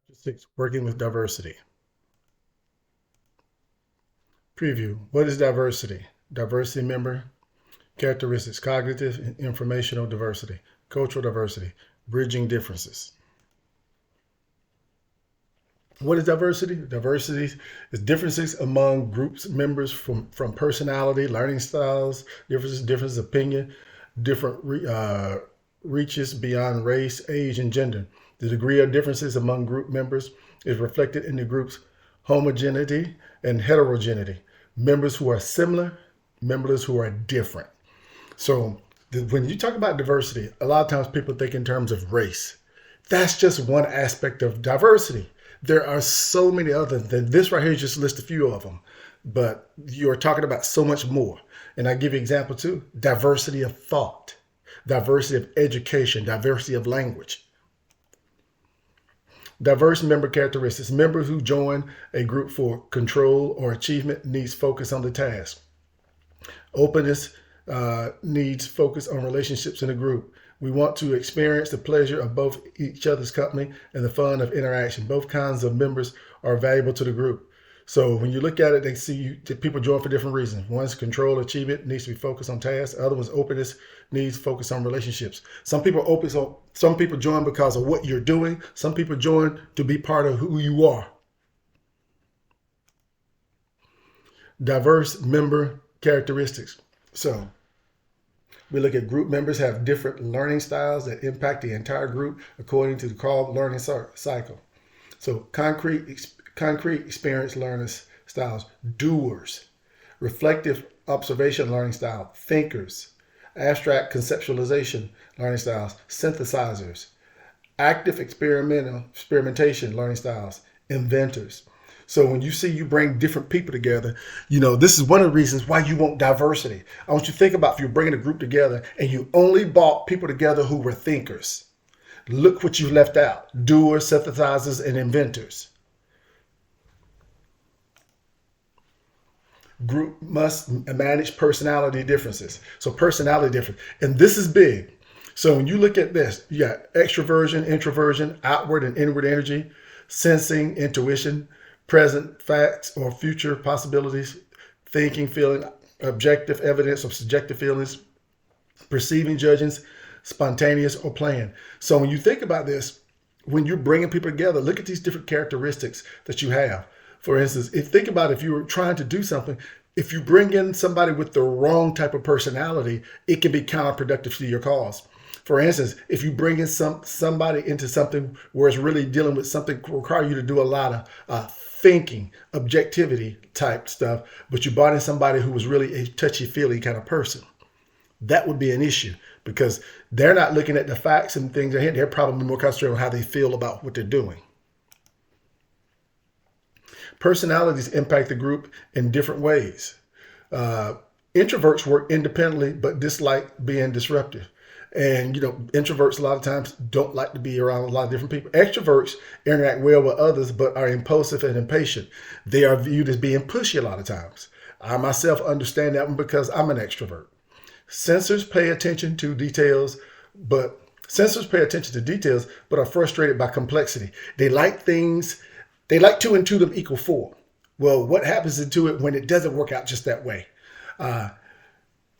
Chapter 6, Working with Diversity. Preview. What is diversity? Diversity member characteristics: cognitive and informational diversity, cultural diversity, bridging differences. What is diversity? Diversity is differences among groups members from personality, learning styles, differences of opinion, different reaches beyond race, age, and gender. The degree of differences among group members is reflected in the group's homogeneity and heterogeneity. Members who are similar, members who are different. So when you talk about diversity, a lot of times people think in terms of race. That's just one aspect of diversity. There are so many others. This right here just lists a few of them, but you're talking about so much more. And I give you an example too: diversity of thought, diversity of education, diversity of language. Diverse member characteristics: members who join a group for control or achievement needs focus on the task. Openness needs focus on relationships in a group. We want to experience the pleasure of both each other's company and the fun of interaction. Both kinds of members are valuable to the group. So when you look at it, they see people join for different reasons. One's control, achievement, needs to be focused on tasks. The other one's openness, needs focus on relationships. Some people open, so some people join because of what you're doing. Some people join to be part of who you are. Diverse member characteristics. So we look at group members have different learning styles that impact the entire group according to the called learning cycle. So concrete experience learning styles: doers, reflective observation learning style; thinkers, abstract conceptualization learning styles; synthesizers, active experimentation learning styles; inventors. So when you see you bring different people together, this is one of the reasons why you want diversity. I want you to think about if you're bringing a group together and you only brought people together who were thinkers. Look what you left out: doers, synthesizers, and inventors. Group must manage personality differences. So personality difference. And this is big. So when you look at this, you got extroversion, introversion, outward and inward energy, sensing, intuition, present facts or future possibilities, thinking, feeling, objective evidence or subjective feelings, perceiving, judging, spontaneous or planned. So when you think about this, when you're bringing people together, look at these different characteristics that you have. For instance, think about if you were trying to do something, if you bring in somebody with the wrong type of personality, it can be counterproductive to your cause. For instance, if you bring in somebody into something where it's really dealing with something require you to do a lot of thinking, objectivity type stuff, but you brought in somebody who was really a touchy-feely kind of person, that would be an issue because they're not looking at the facts and things. They're probably more concentrated on how they feel about what they're doing. Personalities impact the group in different ways. Introverts work independently but dislike being disruptive. And, introverts a lot of times don't like to be around a lot of different people. Extroverts interact well with others but are impulsive and impatient. They are viewed as being pushy a lot of times. I myself understand that one because I'm an extrovert. Sensors pay attention to details, but are frustrated by complexity. They like things. They like 2 and 2 them equal 4. Well, what happens to it when it doesn't work out just that way?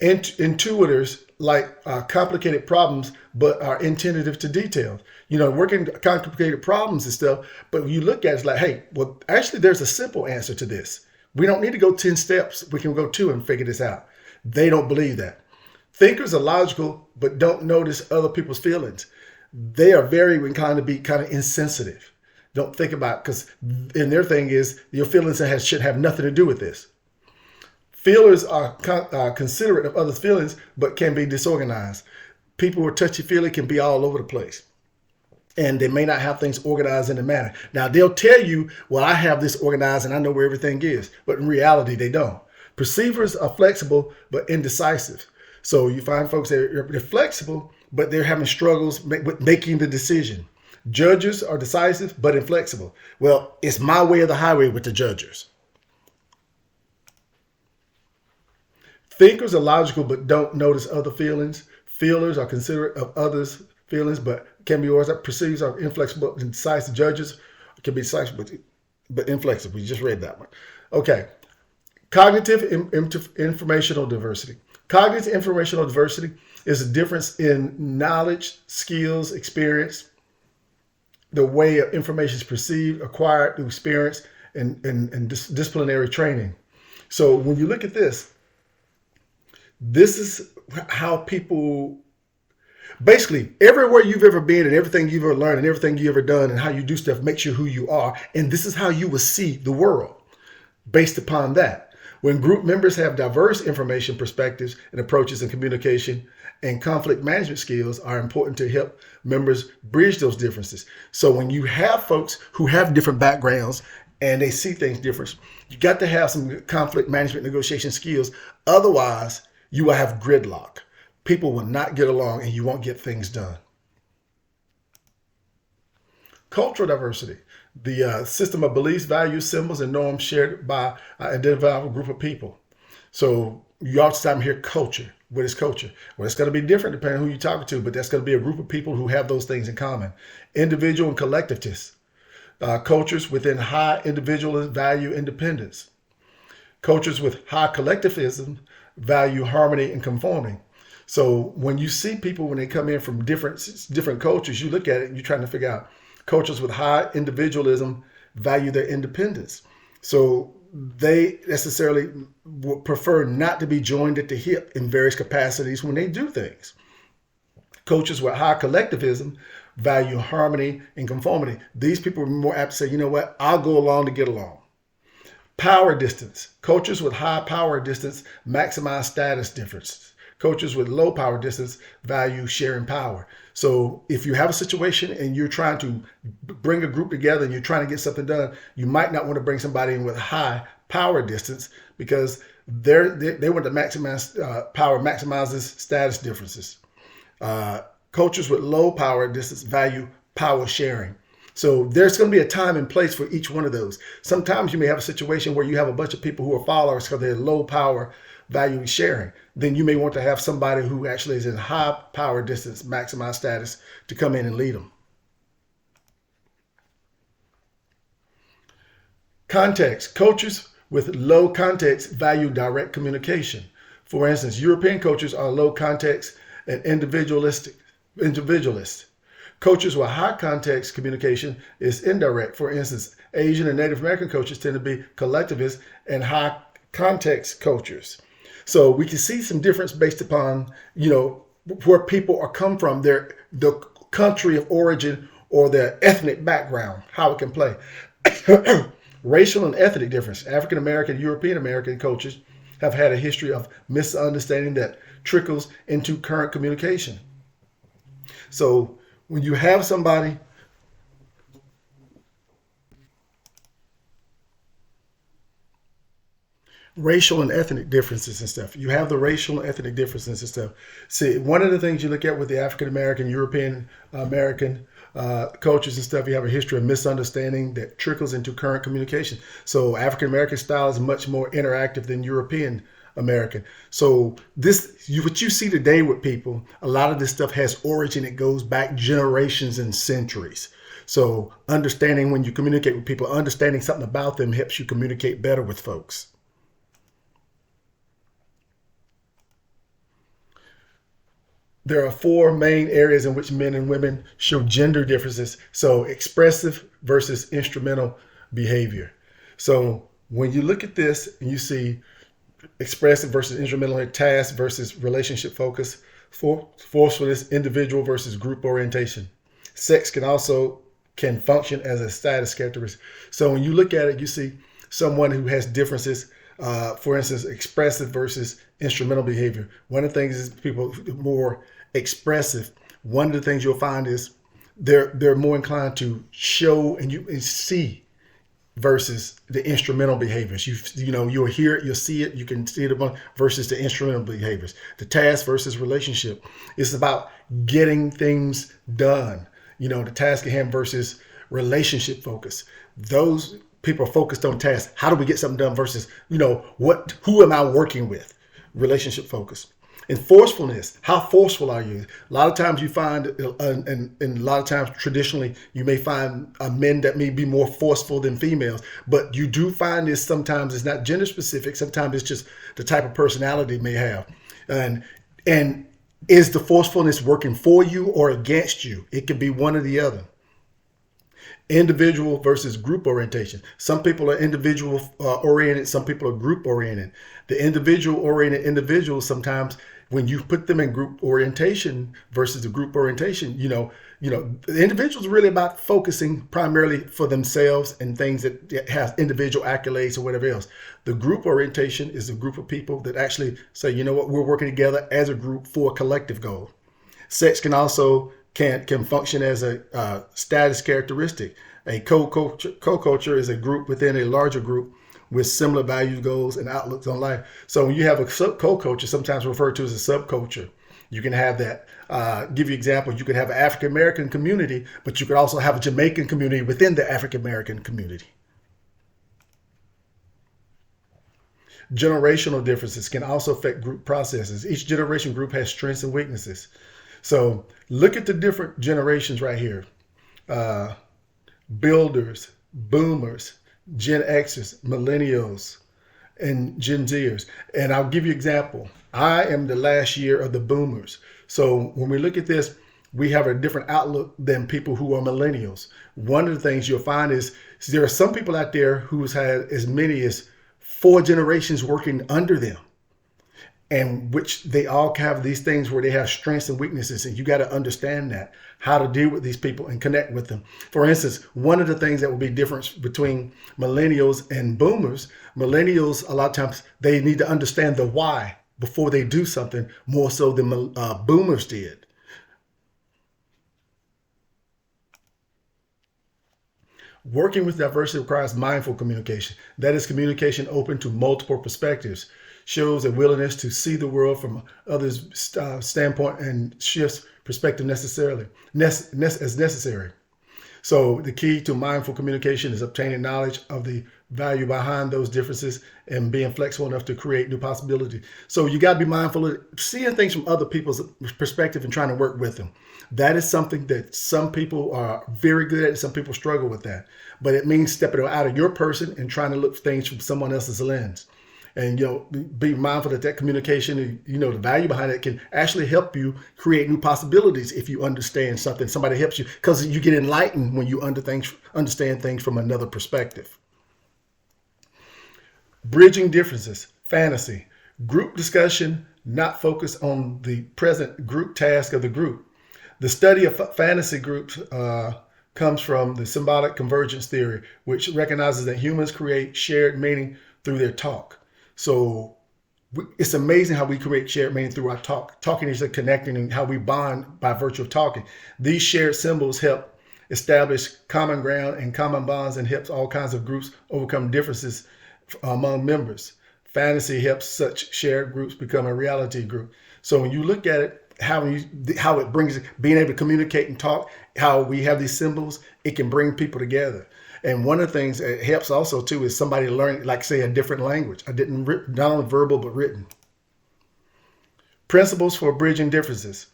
Intuitors like complicated problems, but are inattentive to details. Working complicated problems and stuff, but you look at it, it's like, hey, well, actually, there's a simple answer to this. We don't need to go 10 steps. We can go 2 and figure this out. They don't believe that. Thinkers are logical, but don't notice other people's feelings. They are very inclined to be kind of insensitive. Don't think about it, because and their thing is your feelings should have nothing to do with this. Feelers are considerate of others' feelings, but can be disorganized. People who are touchy-feely can be all over the place, and they may not have things organized in a manner. Now, they'll tell you, well, I have this organized and I know where everything is, but in reality, they don't. Perceivers are flexible, but indecisive. So you find folks that they're flexible, but they're having struggles with making the decision. Judges are decisive, but inflexible. Well, it's my way or the highway with the judges. Thinkers are logical, but don't notice other feelings. Feelers are considerate of others' feelings, but can be organized. Perceivers are inflexible and decisive. Judges It can be flexible, but inflexible. We just read that one. Okay. Cognitive informational diversity. Cognitive informational diversity is a difference in knowledge, skills, experience, the way information is perceived, acquired through experience, and disciplinary training. So when you look at this is how people, basically everywhere you've ever been and everything you've ever learned and everything you've ever done and how you do stuff makes you who you are. And this is how you will see the world based upon that. When group members have diverse information, perspectives, and approaches in communication, and conflict management skills are important to help members bridge those differences. So when you have folks who have different backgrounds and they see things different, you got to have some conflict management negotiation skills. Otherwise, you will have gridlock. People will not get along and you won't get things done. Cultural diversity. The system of beliefs, values, symbols, and norms shared by an identifiable group of people. So you oftentimes hear culture. What is culture? Well, it's going to be different depending on who you're talking to, but that's going to be a group of people who have those things in common. Individual and collectivists. Cultures within high individualist value independence. Cultures with high collectivism value harmony and conformity. So when you see people, when they come in from different cultures, you look at it and you're trying to figure out cultures with high individualism value their independence. So they necessarily would prefer not to be joined at the hip in various capacities when they do things. Cultures with high collectivism value harmony and conformity. These people are more apt to say, you know what, I'll go along to get along. Power distance. Cultures with high power distance maximize status differences. Cultures with low power distance value sharing power. So if you have a situation and you're trying to bring a group together and you're trying to get something done, you might not want to bring somebody in with high power distance because they want to maximize power, maximizes status differences. Cultures with low power distance value power sharing. So there's going to be a time and place for each one of those. Sometimes you may have a situation where you have a bunch of people who are followers because they're low power value sharing. Then you may want to have somebody who actually is in high power distance, maximize status, to come in and lead them. Context. Cultures with low context value direct communication. For instance, European cultures are low context and individualist. Cultures with high context communication is indirect. For instance, Asian and Native American cultures tend to be collectivist and high context cultures. So we can see some difference based upon, where people are come from, the country of origin or their ethnic background, how it can play. Racial and ethnic difference. African American, European American cultures have had a history of misunderstanding that trickles into current communication. So when you have somebody racial and ethnic differences and stuff. You have the racial and ethnic differences and stuff. See, one of the things you look at with the African American, European American cultures and stuff, you have a history of misunderstanding that trickles into current communication. So African American style is much more interactive than European American. So what you see today with people, a lot of this stuff has origin. It goes back generations and centuries. So understanding when you communicate with people, understanding something about them helps you communicate better with folks. There are four main areas in which men and women show gender differences. So expressive versus instrumental behavior. So when you look at this and you see expressive versus instrumental, task versus relationship focus, forcefulness, individual versus group orientation. Sex can function as a status characteristic. So when you look at it, you see someone who has differences. For instance, expressive versus instrumental behavior. One of the things is people more expressive. One of the things you'll find is they're more inclined to show and see versus the instrumental behaviors. You'll hear it, you'll see it, you can see it versus the instrumental behaviors. The task versus relationship. It's about getting things done. The task at hand versus relationship focus. Those people are focused on tasks. How do we get something done versus, who am I working with? Relationship focus. And forcefulness, how forceful are you? A lot of times you find, and a lot of times traditionally, you may find men that may be more forceful than females, but you do find this sometimes it's not gender specific. Sometimes it's just the type of personality they may have. And is the forcefulness working for you or against you? It could be one or the other. Individual versus group orientation. Some people are individual oriented. Some people are group oriented. The individual oriented individuals, sometimes when you put them in group orientation versus the group orientation, the individual is really about focusing primarily for themselves and things that have individual accolades or whatever else. The group orientation is a group of people that actually say, you know what, we're working together as a group for a collective goal. Sex can also can function as a status characteristic. A co-culture is a group within a larger group with similar values, goals, and outlooks on life. So when you have a co-culture, sometimes referred to as a subculture, you can have that. Give you examples. You could have an African American community, but you could also have a Jamaican community within the African American community. Generational differences can also affect group processes. Each generation group has strengths and weaknesses. So look at the different generations right here. Builders, boomers, Gen Xers, millennials, and Gen Zers. And I'll give you an example. I am the last year of the boomers. So when we look at this, we have a different outlook than people who are millennials. One of the things you'll find is there are some people out there who's had as many as 4 generations working under them, and which they all have these things where they have strengths and weaknesses. And you got to understand that, how to deal with these people and connect with them. For instance, one of the things that will be different between millennials and boomers, millennials, a lot of times they need to understand the why before they do something more so than boomers did. Working with diversity requires mindful communication. That is communication open to multiple perspectives. Shows a willingness to see the world from others' standpoint and shifts perspective as necessary. So the key to mindful communication is obtaining knowledge of the value behind those differences and being flexible enough to create new possibilities. So you got to be mindful of seeing things from other people's perspective and trying to work with them. That is something that some people are very good at. Some people struggle with that. But it means stepping out of your person and trying to look at things from someone else's lens. And, be mindful that communication, the value behind it can actually help you create new possibilities if you understand something. Somebody helps you because you get enlightened when you understand things from another perspective. Bridging differences, fantasy, group discussion, not focused on the present group task of the group. The study of fantasy groups comes from the symbolic convergence theory, which recognizes that humans create shared meaning through their talk. So it's amazing how we create shared meaning through our talk. Talking is connecting, and how we bond by virtue of talking. These shared symbols help establish common ground and common bonds, and helps all kinds of groups overcome differences among members. Fantasy helps such shared groups become a reality group. So when you look at it, how it brings being able to communicate and talk, how we have these symbols, it can bring people together. And one of the things that helps also too is somebody learning, like say, a different language, not only verbal but written. Principles for bridging differences.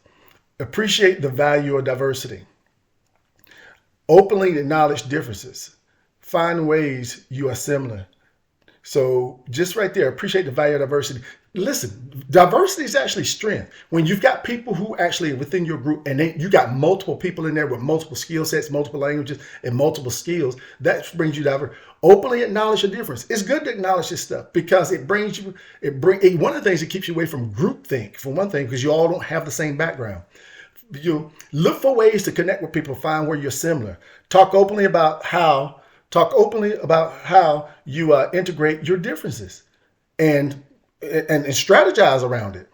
Appreciate the value of diversity. Openly acknowledge differences. Find ways you are similar. So just right there, appreciate the value of diversity. Listen, diversity is actually strength. When you've got people who actually within your group, and you got multiple people in there with multiple skill sets, multiple languages, and multiple skills, that brings you diversity. Openly acknowledge the difference. It's good to acknowledge this stuff because one of the things that keeps you away from groupthink, for one thing, because you all don't have the same background. You look for ways to connect with people, find where you're similar. Talk openly about how you integrate your differences and strategize around it.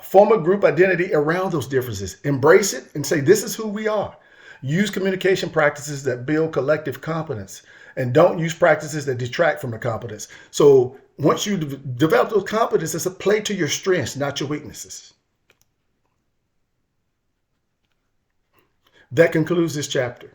Form a group identity around those differences. Embrace it and say, this is who we are. Use communication practices that build collective competence, and don't use practices that detract from the competence. So once you develop those competences, play to your strengths, not your weaknesses. That concludes this chapter.